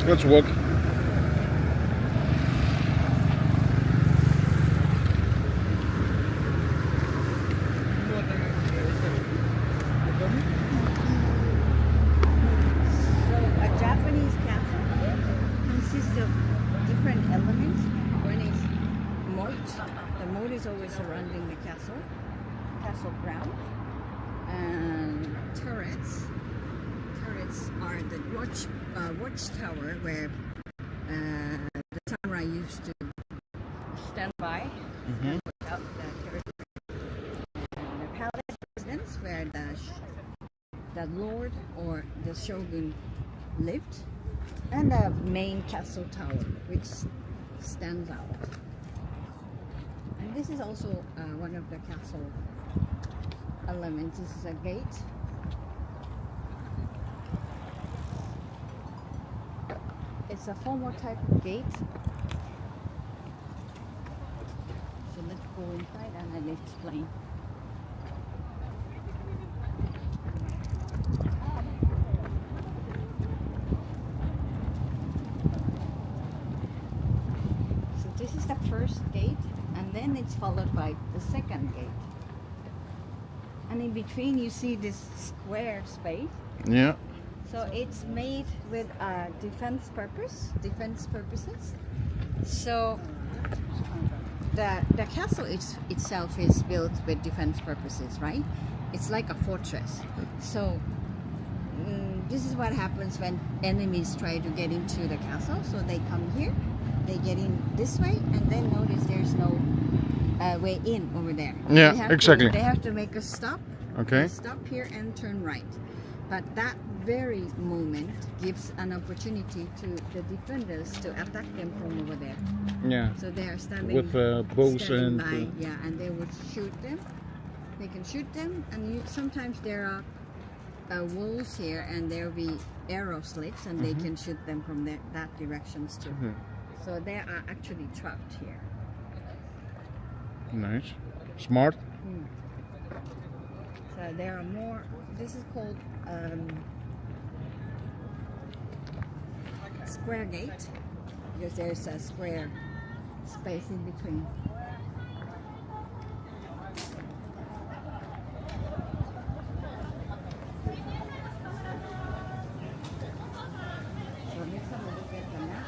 Let's walk. Always surrounding the castle ground, and turrets. Turrets are the watchtower where the samurai used to stand by and watch out the territory. And the palace residence where the lord or the shogun lived, and the main castle tower which stands out. And this is also one of the castle elements. This is a gate. It's a formal type of gate. So let's go inside and I'll explain. So this is the first gate. And then it's followed by the second gate. And in between you see this square space. Yeah. So it's made with defense purposes. So the castle itself is built with defense purposes, right? It's like a fortress. So this is what happens when enemies try to get into the castle. So they come here. They get in this way, and then notice there's no way in over there. Yeah, exactly. They have to make a stop. Okay. Stop here and turn right. But that very moment gives an opportunity to the defenders to attack them from over there. Yeah. So they are standing with bows and by, yeah, and they would shoot them. They can shoot them, and sometimes there are walls here, and there will be arrow slits, and they can shoot them from that directions too. So they are actually trapped here. Nice. Smart. So there are more. This is called square gate because there's a square space in between. So let's have a look at the map.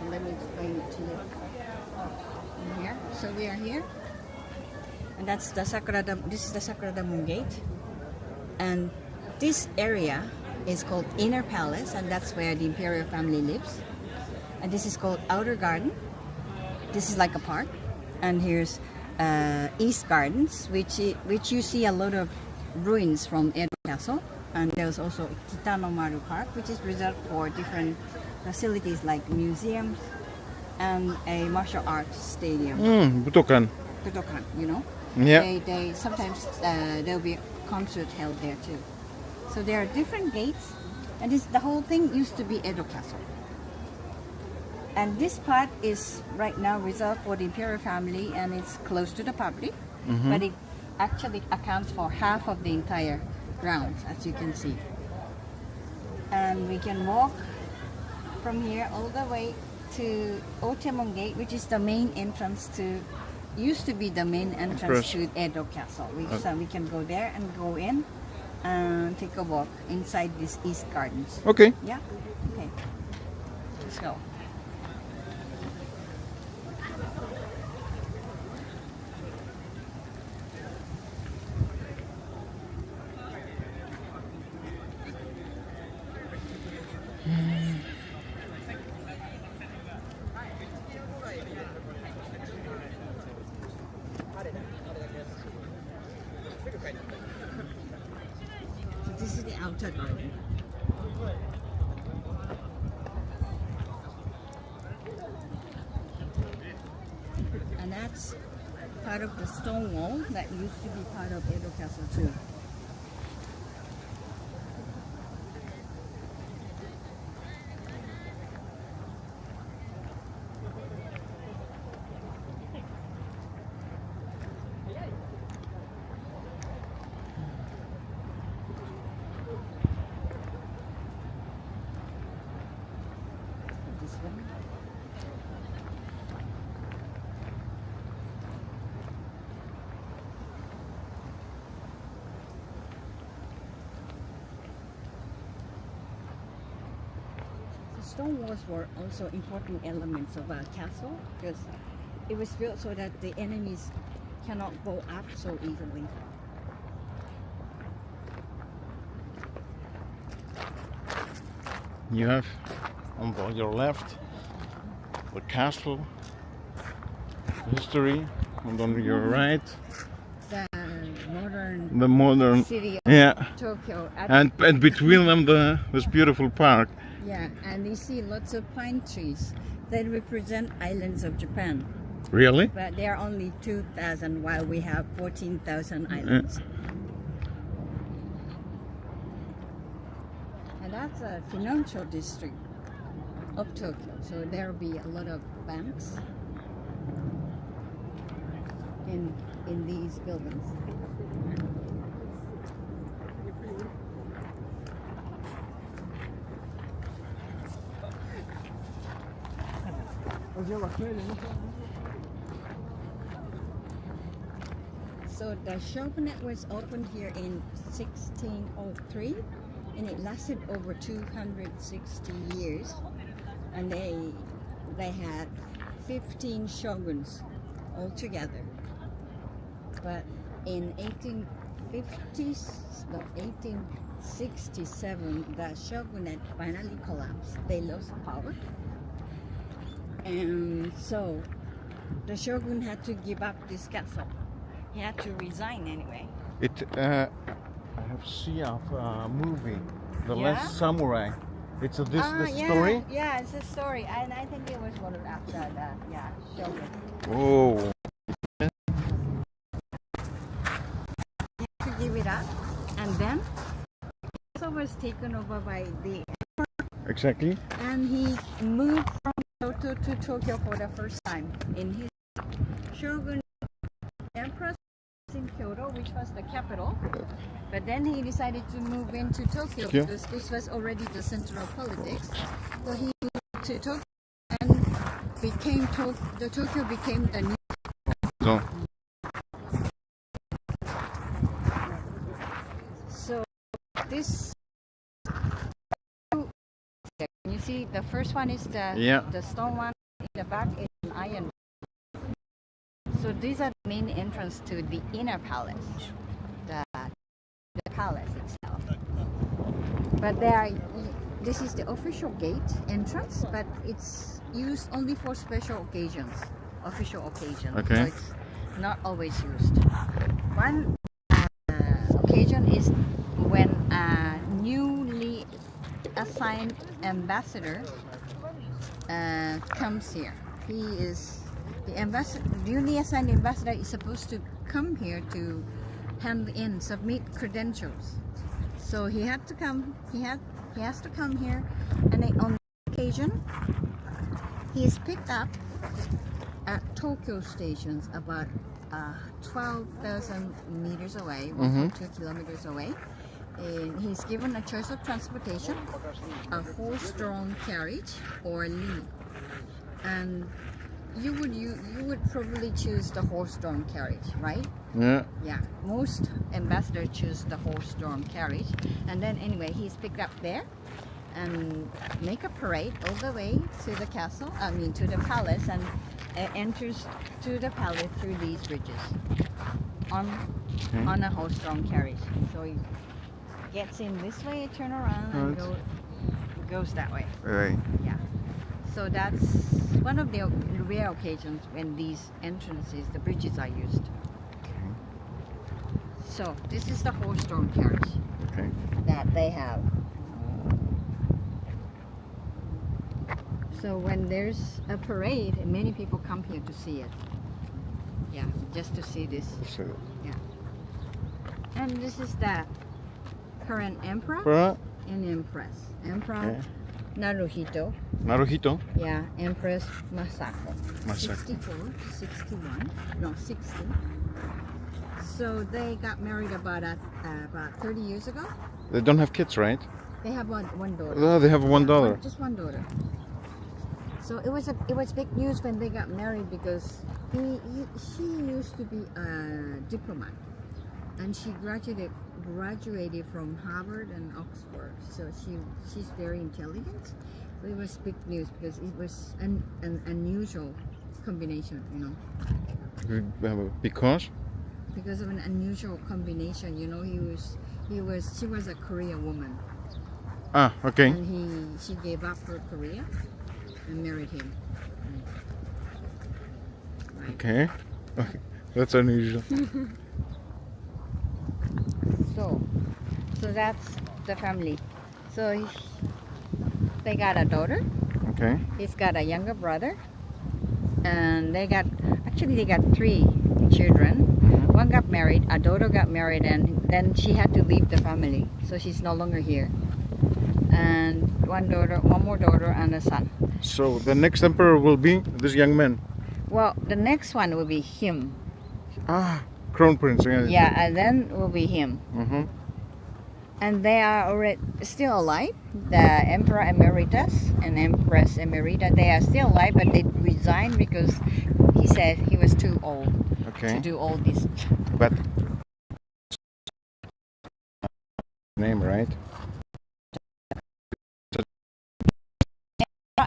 Let me explain it to you. In here. So we are here, and that's the this is the Sakuradamon gate, and this area is called Inner Palace, and that's where the imperial family lives. And this is called Outer Garden. This is like a park, and here's East Gardens, which you see a lot of ruins from Edo Castle, and there's also Kitanomaru Park, which is reserved for different facilities like museums and a martial arts stadium. Budokan. Budokan, you know. Yeah. They sometimes there'll be concerts held there too. So there are different gates, and the whole thing used to be Edo Castle. And this part is right now reserved for the imperial family, and it's close to the public, but it actually accounts for half of the entire grounds, as you can see. And we can walk from here all the way to Otemon Gate, which is the main entrance to, used to be the main entrance to Edo Castle. So we can go there and go in and take a walk inside these East Gardens. Okay. Yeah? Okay. Let's go. haunted island. And that's part of the stone wall that used to be part of Edo Castle too. This one. Stone walls were also important elements of our castle because it was built so that the enemies cannot go up so easily. You have on your left the castle history, and on your right The modern the modern, city of yeah, Tokyo. and between them this beautiful park. Yeah, and you see lots of pine trees that represent islands of Japan. Really? But there are only 2,000 while we have 14,000 islands. And that's a financial district of Tokyo. So there will be a lot of banks in these buildings. So the shogunate was opened here in 1603 and it lasted over 260 years, and they had 15 shoguns altogether. But in 1867 the shogunate finally collapsed. They lost power, and so the shogun had to give up this castle. He had to resign anyway. I have seen a movie, The Yeah? Last Samurai. It's this Yeah, story. Yeah, it's a story, and I think it was modeled after the shogun. Oh, To give it up, and then castle was taken over by the, exactly. and he moved from Kyoto to Tokyo for the first time in his shogun emperor in Kyoto, which was the capital. But then he decided to move into Tokyo Tokyo. because this was already the center of politics. So he moved to Tokyo and the Tokyo became the new. So So this, you see, the first one is the stone one. In the back is an iron. So these are the main entrance to the inner palace, the palace itself. But this is the official gate entrance, but it's used only for special occasions, official occasions. Okay. So it's not always used. One occasion is when a newly assigned ambassador comes here. He is the newly assigned ambassador is supposed to come here to submit credentials. So he had to come. He has to come here, and on occasion, he is picked up at Tokyo stations about 12,000 meters away, 1.2 kilometers away. And he's given a choice of transportation: a horse-drawn carriage or lee. And you would probably choose the horse-drawn carriage, right? yeah, Yeah, most ambassadors choose the horse-drawn carriage, and then anyway, he's picked up there and make a parade all the way to the castle. I mean, to the palace, and enters to the palace through these bridges on a horse-drawn carriage. So he gets in this way, turn around, and goes that way. right. Yeah. So that's one of the rare occasions when these entrances, the bridges, are used. So this is the horse-drawn carriage Okay. that they have. So when there's a parade, many people come here to see it. Yeah, just to see this. So, And this is the current emperor Emperor and empress. Emperor Okay. Naruhito. Naruhito. Yeah, Empress Masako. Masako. 64, 61, no, 60. So they got married about 30 years ago. They don't have kids, right? They have one daughter. Oh, they have one daughter. Just one daughter. So it was big news when they got married because she used to be a diplomat, and she graduated from Harvard and Oxford. So she's very intelligent. So it was big news because it was an unusual combination, you know. Because of an unusual combination, you know, she was a Korean woman. Ah, okay. And she gave up her Korea and married him. Right. Okay. Okay. That's unusual. So that's the family. So they got a daughter. Okay. He's got a younger brother, and they got 3 children. One got married, a daughter got married, and then she had to leave the family, so she's no longer here. And one more daughter, and a son. So the next emperor will be this young man. Well, the next one will be him. Ah, crown prince. Yeah, and then will be him. Mm-hmm. And they are already still alive. The Emperor Emeritus and Empress Emerita, they are still alive, but they resigned because he said he was too old to do all this. But name, right?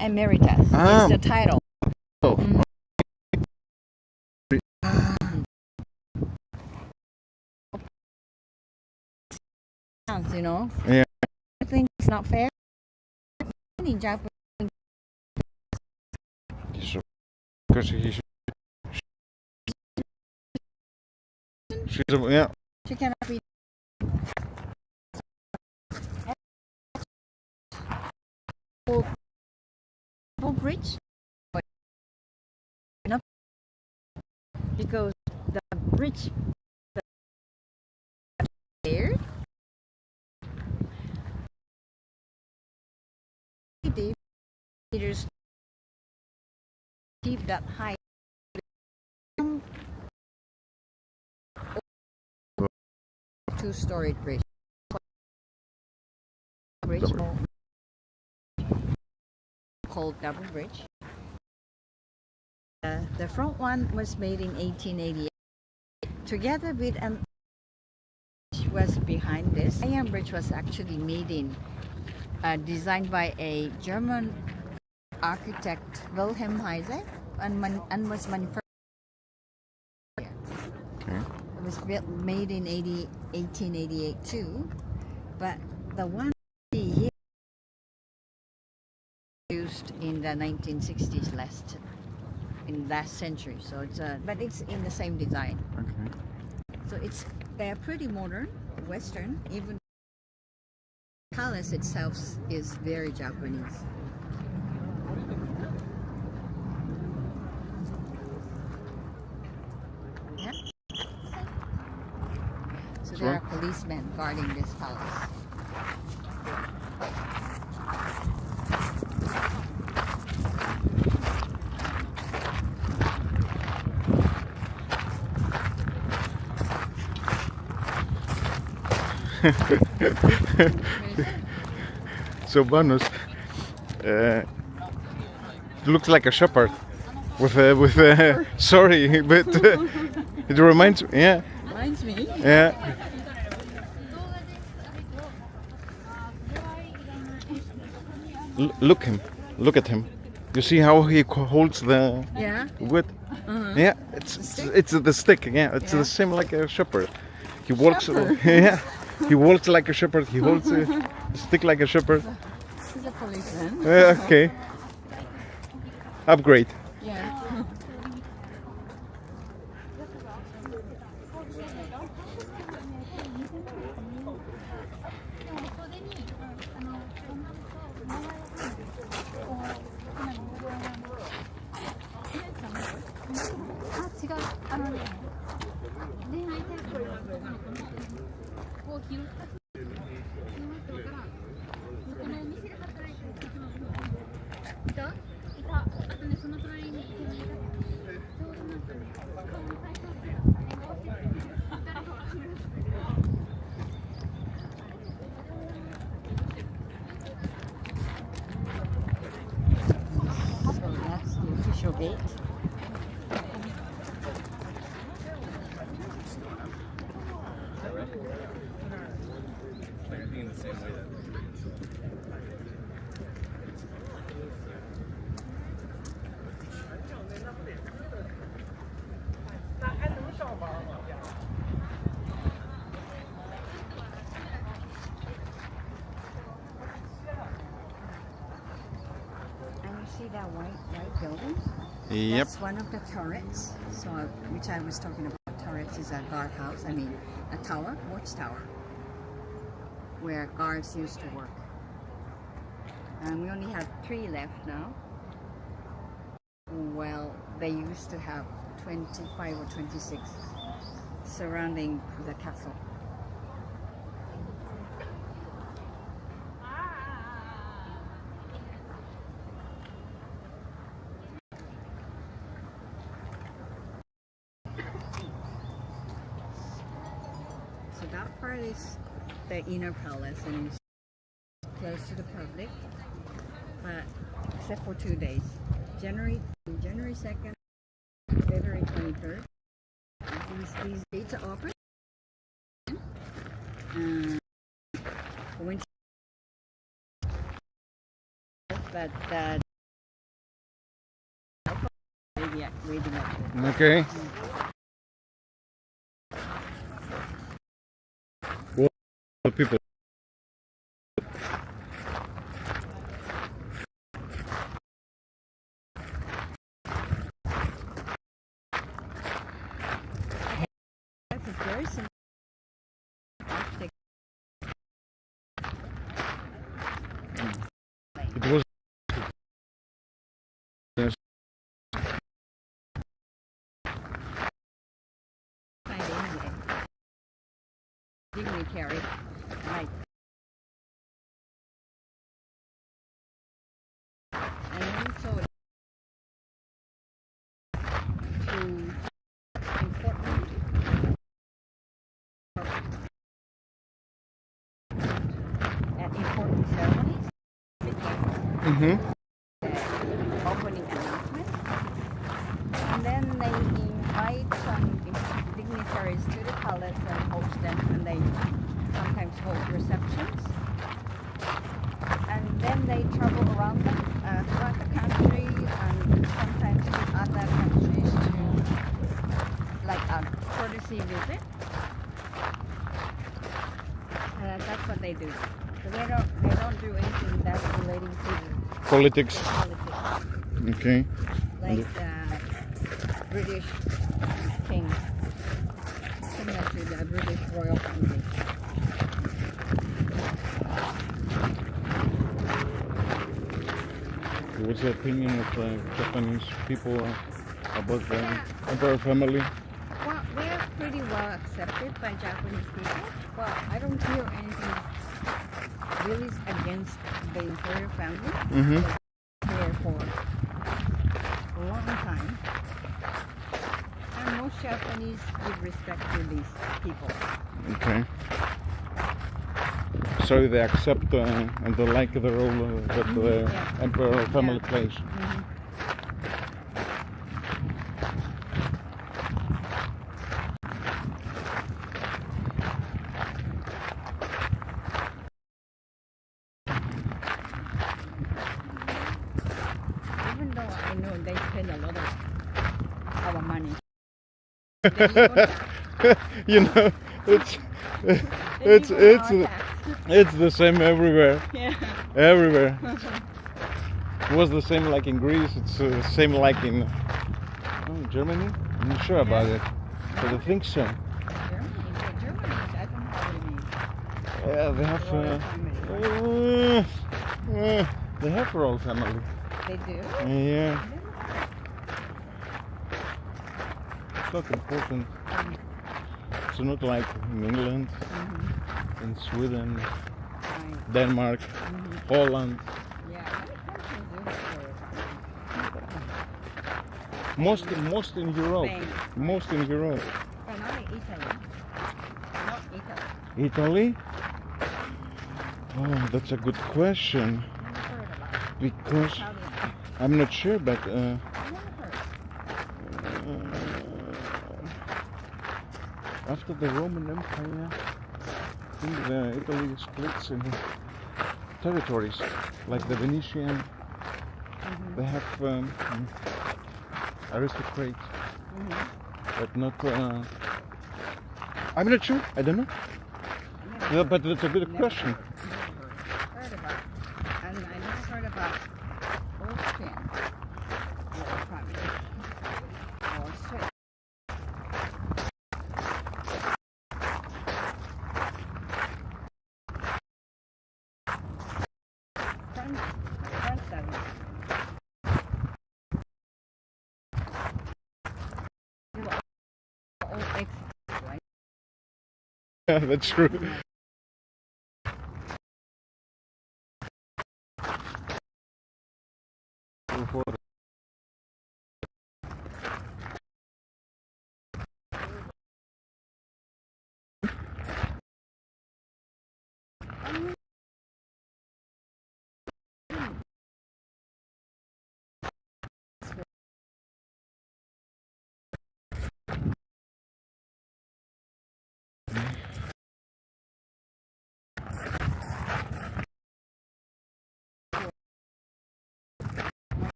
Emeritus is the title. Oh. You know? Yeah. I think it's not fair. In Japanese, Because she's yeah. she cannot be. Full bridge, because the bridge there. Meters deep that high. Two-story bridge. Called double bridge. The front one was made in 1888. Together with an was behind this. The iron bridge was actually made in. Designed by a German architect Wilhelm Heise and was manufactured. Okay. It was made in 1888 too, but the one he used in the 1960s last century. So but it's in the same design. Okay. So they're pretty modern, Western, even. The palace itself is very Japanese. Yeah. So there are policemen guarding this palace. So Bonus looks like a shepherd with sorry, but it reminds me. Yeah. Reminds me. Yeah. Look at him. You see how he holds the wood? Yeah, it's the stick. Yeah, it's the same like a shepherd. He walks. Yeah, he walks like a shepherd. He holds a stick like a shepherd. He's a policeman. Okay. Upgrade. Yeah. So that's the official gate. And you see that white building? Yep. That's one of the turrets. So, which I was talking about. Turrets is a guardhouse. I mean, a tower, watchtower, where guards used to work. And we only have 3 left now. Well, they used to have 25 or 26 surrounding the castle. So that part is the inner palace and it's closed to the public, but except for 2 days, January 2nd, February 23rd. These gates are open. Winter, but waiting up. Okay. Well, people. That's a very simple. It was. Yes. Dignitary, right? And also to important at important ceremonies, Mm-hmm. opening announcements, and then they invite some dignitaries to the palace and host them, and they sometimes hold receptions, and then they travel around throughout the country and sometimes to other countries to like a courtesy visit. That's what they do. So they don't do anything that's relating to Politics. politics, Okay. like British king, similar to the British royal family. What's the opinion of Japanese people about the imperial family? Well, we're pretty well accepted by Japanese people. Well, I don't hear anything really against the imperial family. Mm-hmm. Here for a long time. And most Japanese give respect to these people. Okay. So they accept and they like the role that the Yeah. imperial family Yeah. plays. Mhm. Even though I know they spend a lot of our money. They live on tax. You know, it's They it's live on it's our tax. it's the same everywhere. Yeah. Everywhere. It was the same like in Greece. It's the same like in Germany. I'm not sure about it, but I think so. They have. They have royal family. They do? Yeah. It's not important. It's not like in England, in Sweden, Right. Denmark, Holland. Yeah, Most in Europe. Spain. Most in Europe. but not in Italy. Not Italy. Italy? Oh, that's a good question. Never heard about it. Because Italian. I'm not sure, but I never heard. after the Roman Empire, I think Italy splits in territories, like the Venetian. They have aristocrats, but not. I'm not sure. I don't know. Yeah, but that's a good question. Heard about it. And I never heard about Austrian royal family. Or Swiss. French family. They were all ex, right? Yeah, that's true.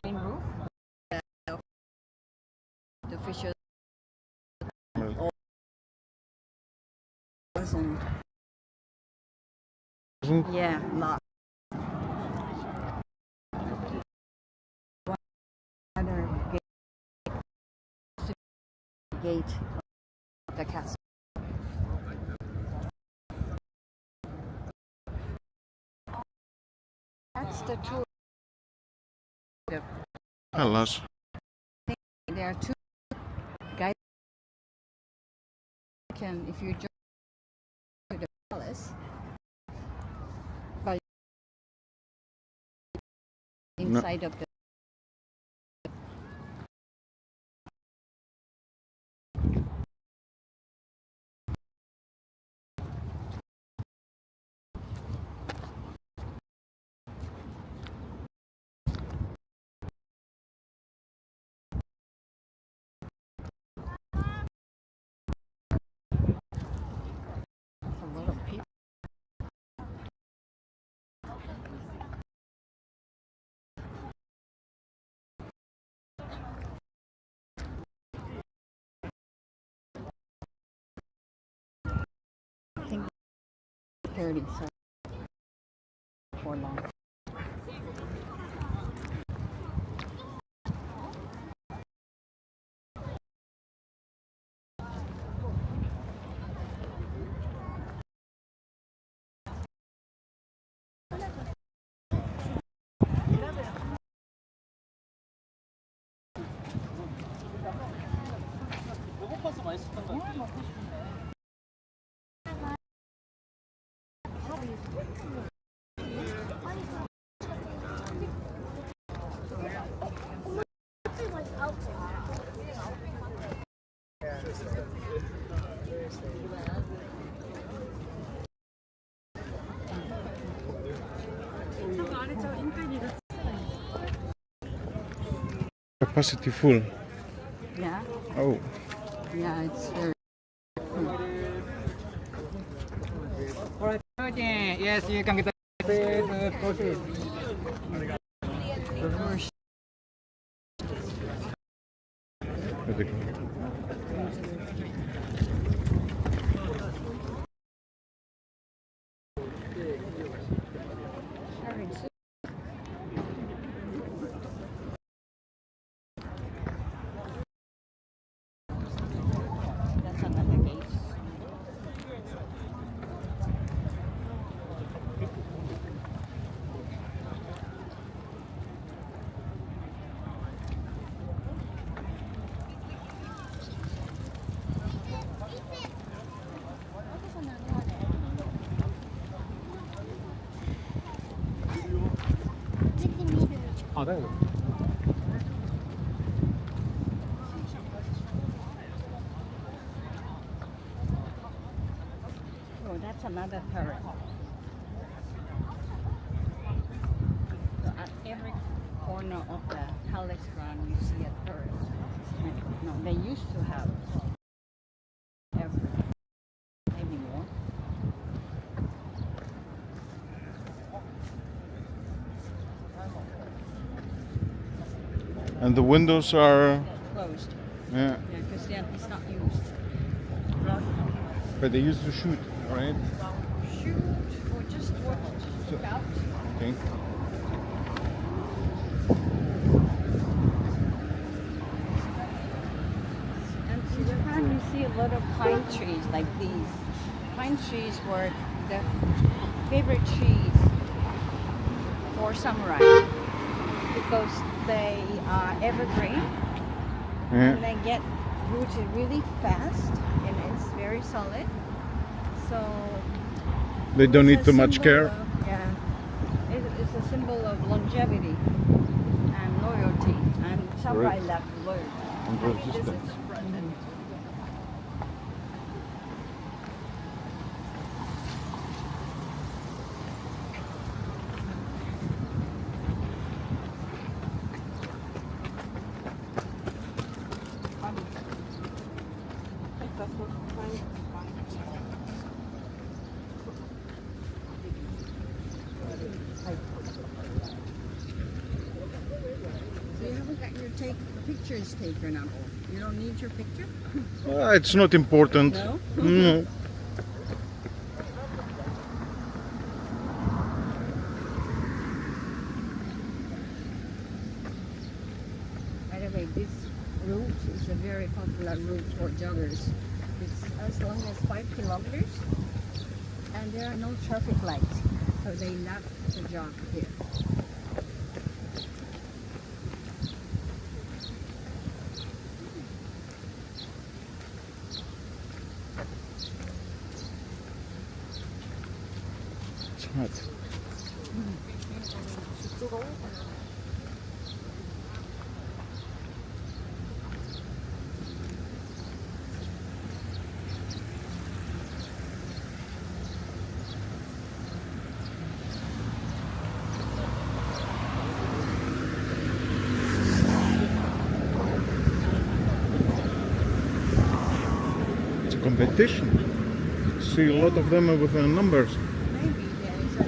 Green roof. The official. Yeah, lot. Other gate of the castle. That's the tour. Alas. There are two guys. If you join the palace, but inside of the. A lot of people. I think 30, so for long. Capacity full. Yeah, Oh. yeah, it's very. Yes, you can get the proceed. Very good. amarelo. Oh, that's another turret. So at every corner of the palace ground, you see a turret. No, they used to have every anymore. And the windows are, Closed. yeah, Because it's not used. but they used to shoot, right? Shoot or just watch out. Okay. And in Japan, you see a lot of pine trees like these. Pine trees were the favorite trees for samurai because they are evergreen and they get rooted really fast and it's very solid. So They don't need it's a too much symbol care. it's a symbol of longevity and loyalty, and samurai Right. love loyalty. And resistance. So you haven't got your pictures taken up. You don't need your picture? It's not important. No? No. By the way, this route is a very popular route for joggers. It's as long as 5 kilometers and there are no traffic lights. So they love to jog here. It's hot. It's a competition. See a lot of them with numbers. Maybe there is a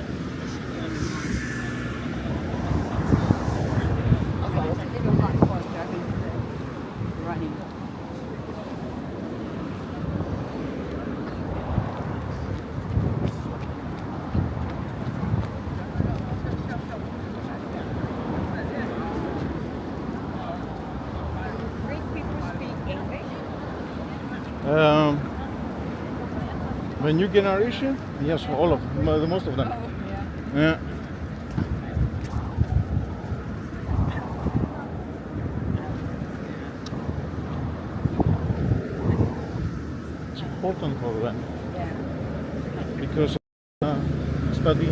it's a little hot for jogging today. Running. Greek people speak English. The new generation? Yes, all of the most of them. Yeah. Yeah. It's important for them Yeah. because study.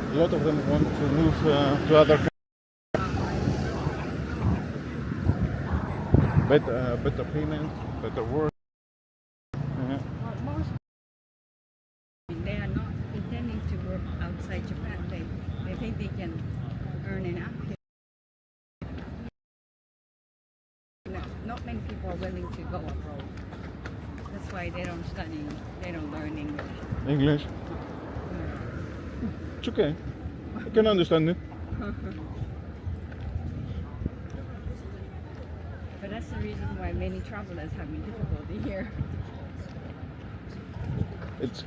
A lot of them want to move to other countries. Better payment, better work. Yeah. Well, most they are not intending to work outside Japan. They think they can earn enough. Not many people are willing to go abroad. That's why they don't study. They don't learn English. English. It's okay. I can understand it. But that's the reason why many travelers have difficulty here. It's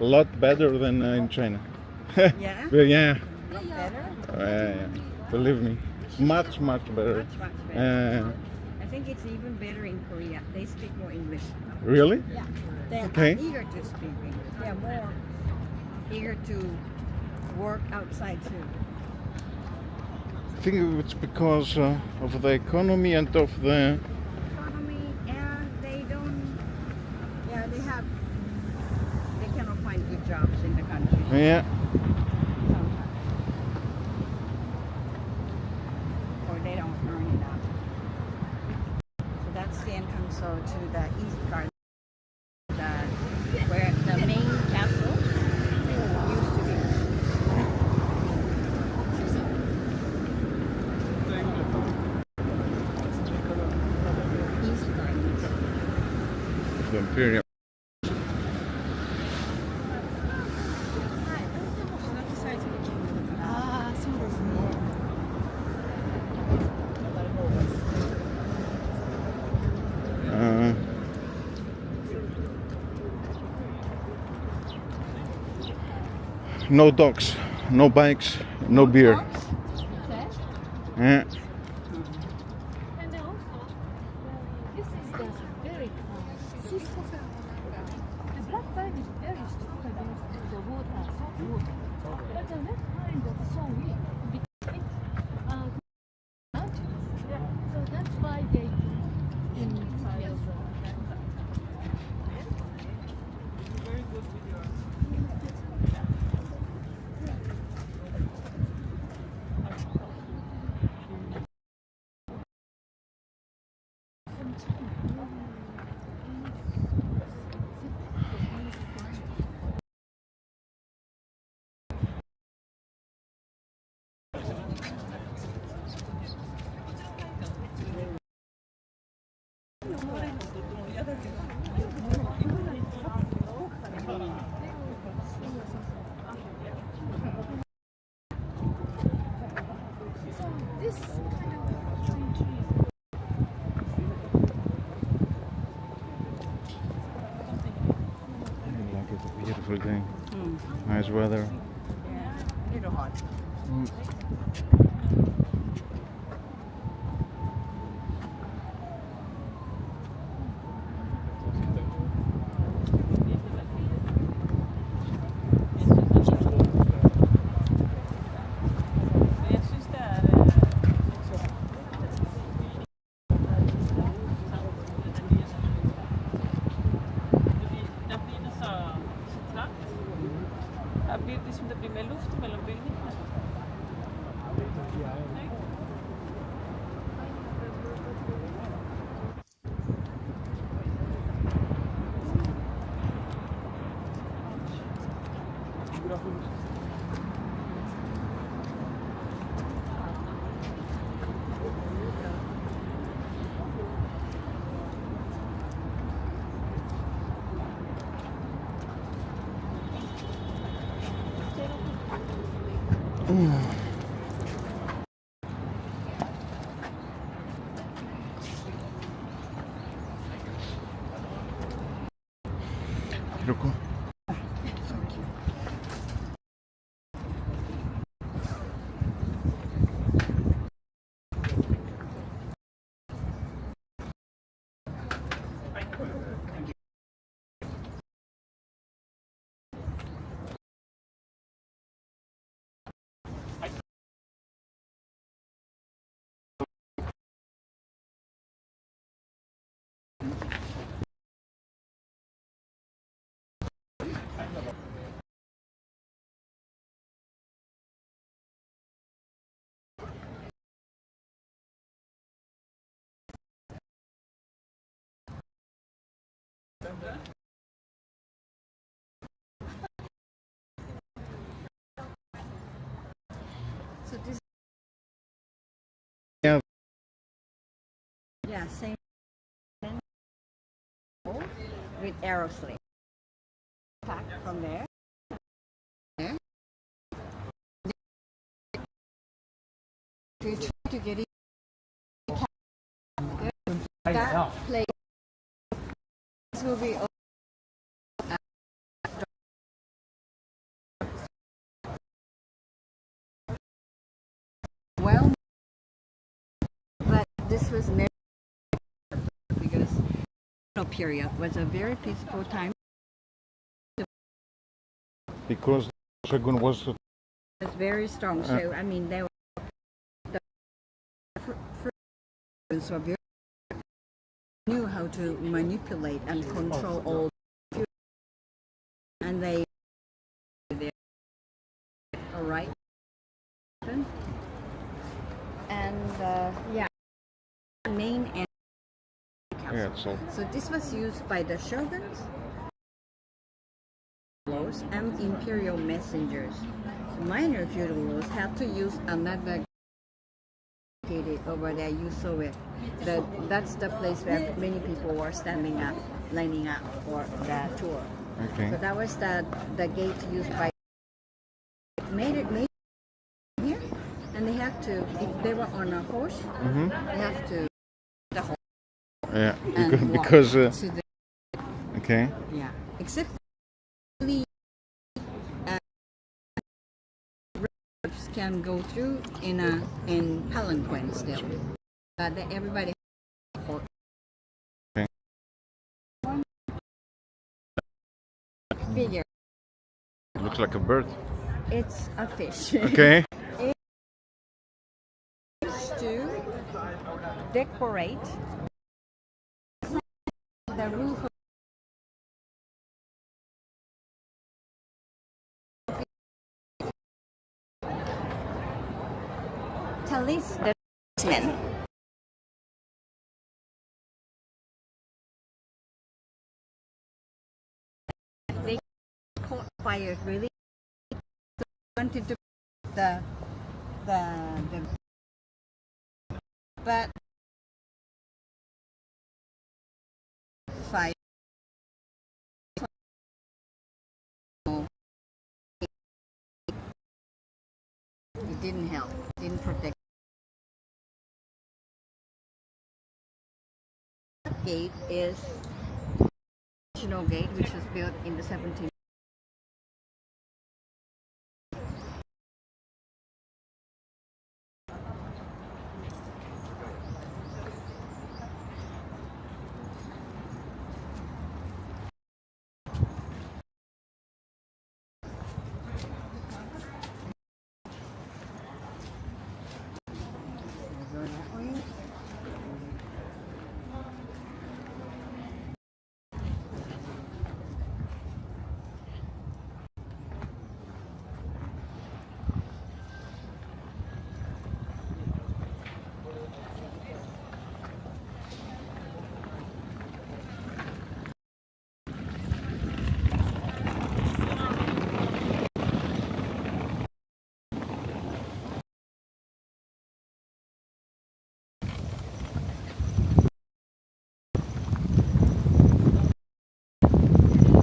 a lot better than in China. Yeah? Well, yeah. Better? Yeah. Believe me, much better. Much better. I think it's even better in Korea. They speak more English. Really? Yeah. They are Okay. eager to speak English. They are more eager to work outside too. I think it's because of the economy and of the. Economy, and they cannot find good jobs in the country. Yeah. Or they don't earn it out. So that's the entrance so to the east part, where the main castle used to be. East part. The imperial. Ah, そうですね。No dogs, no bikes, no beer. Yeah. And also, this is the very system. The black tide is very strong against the water, salt water. But the red kind of so weak between mountains. Yeah. So that's why they inside of the. So this kind of pine trees. Like it's a beautiful day. Nice weather. Yeah, a little hot. Der bliver ligesom, der bliver mere luft mellem bygningerne. Loco. So this. Yeah. Yeah, same with aerosleeve. Pack from there. There. You try to get it. That place will be open. Well, but this was never because the period was a very peaceful time. Because Shogun was It's very strong. So I mean, they were the were very knew how to manipulate and control all, and they main and Yeah, so so this was used by the shoguns and imperial messengers. Minor feudal lords had to use another gate over there. You saw it. That's the place where many people were standing up, lining up for the tour. okay. So that was the gate used by made here, and they have to, if they were on a horse, they have to the horse Yeah, and walk because to the, okay. yeah. Except really, roads can go through in palanquin still, but everybody Okay. figure It looks like a bird. it's a fish. Okay. To decorate the roof of talisman. They caught fire really. So wanted to the but fire it didn't help, didn't protect. Gate is National Gate, which was built in the 17th.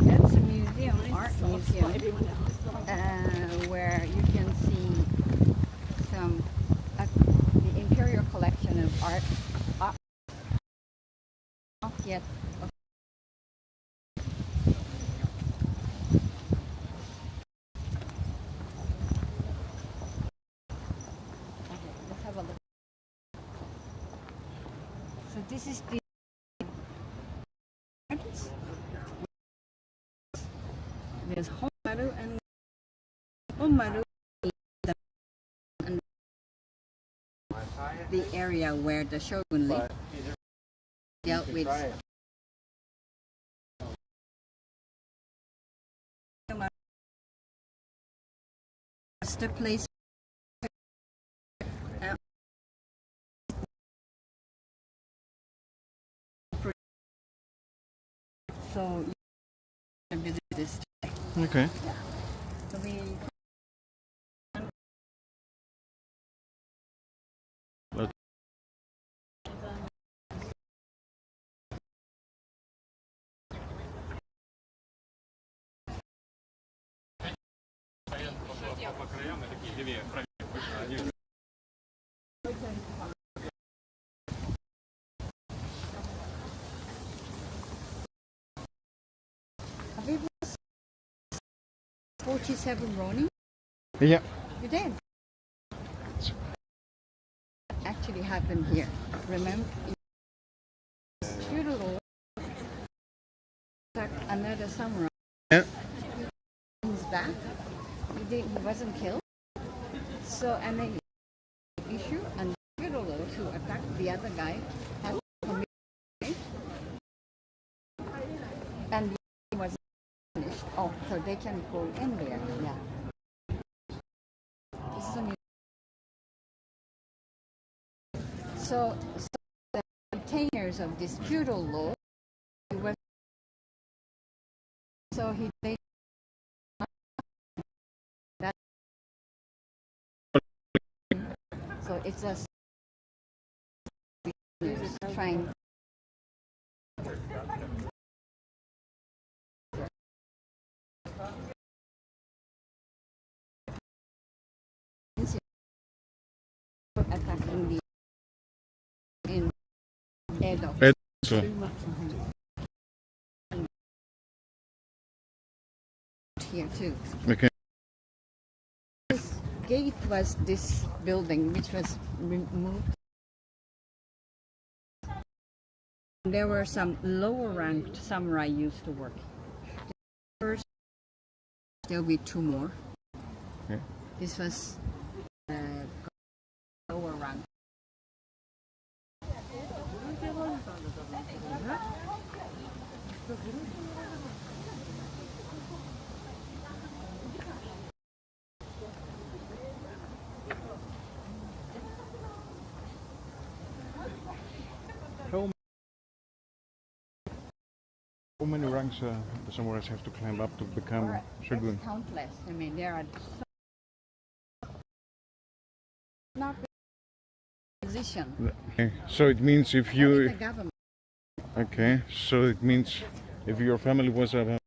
That's a museum, art museum, where you can see some the imperial collection of art, not yet. Okay, let's have a look. So this is the artist. There's Honmaru and Honmaru and the area where the shogun lived, dealt with that's the place. So you can visit this. Okay. So we have you been 47 Ronin? Yeah. You did. Actually happened here. Remember? Feudal lord attacked another samurai. Yeah. He's back. He wasn't killed. So and then issue and feudal lord who attacked the other guy had committed and he was finished. Oh, so they can go in there. Yeah. This is a So the containers of this feudal law, so they that, so it's a trying. Attacking the in Edo. So, Here too. okay. This gate was this building which was removed. There were some lower ranked samurai used to work. First, there'll be two more. Okay. This was lower rank. How many ranks the samurais have to climb up to become shogun? It's countless. I mean, there are not position. Okay. So it means if Only you the government. okay, so it means if your family was a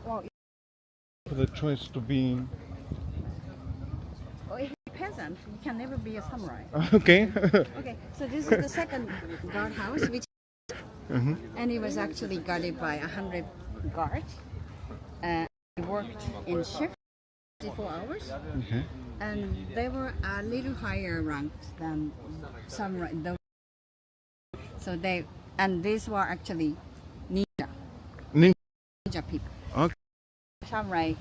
Well, for the choice to be if you're a peasant, you can never be a samurai. okay. Okay, so this is the second guardhouse, which and it was actually guarded by 100 guards. They worked in shift, 24 hours, Okay. and they were a little higher ranked than samurai. So these were actually ninja people. Okay. Samurai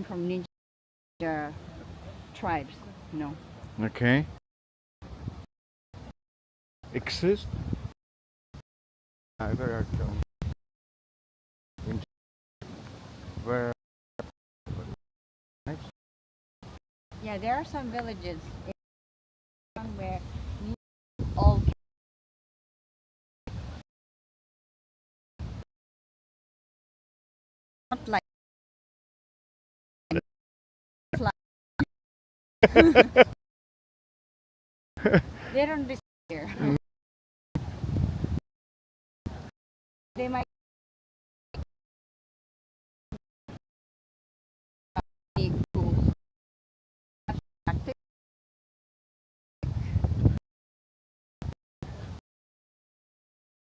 from ninja tribes, you know. Okay. Exist? There where Yeah, there are some villages where all not like they don't disappear. They might be cool.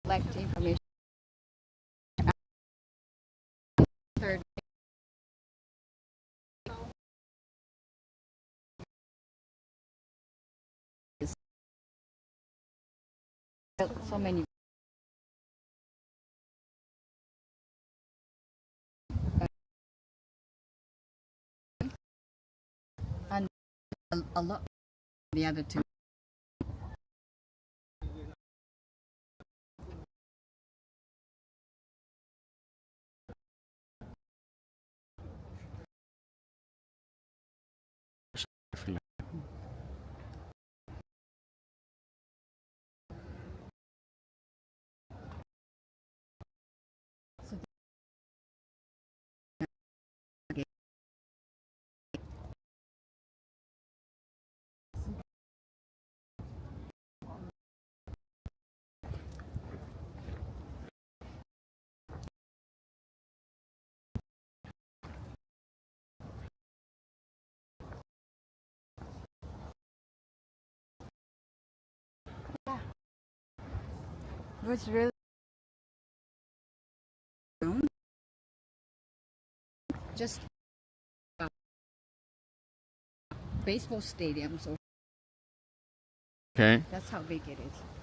Collect information. Third. So many. And a lot the other two. It was really just baseball stadiums. Or okay. that's how big it is.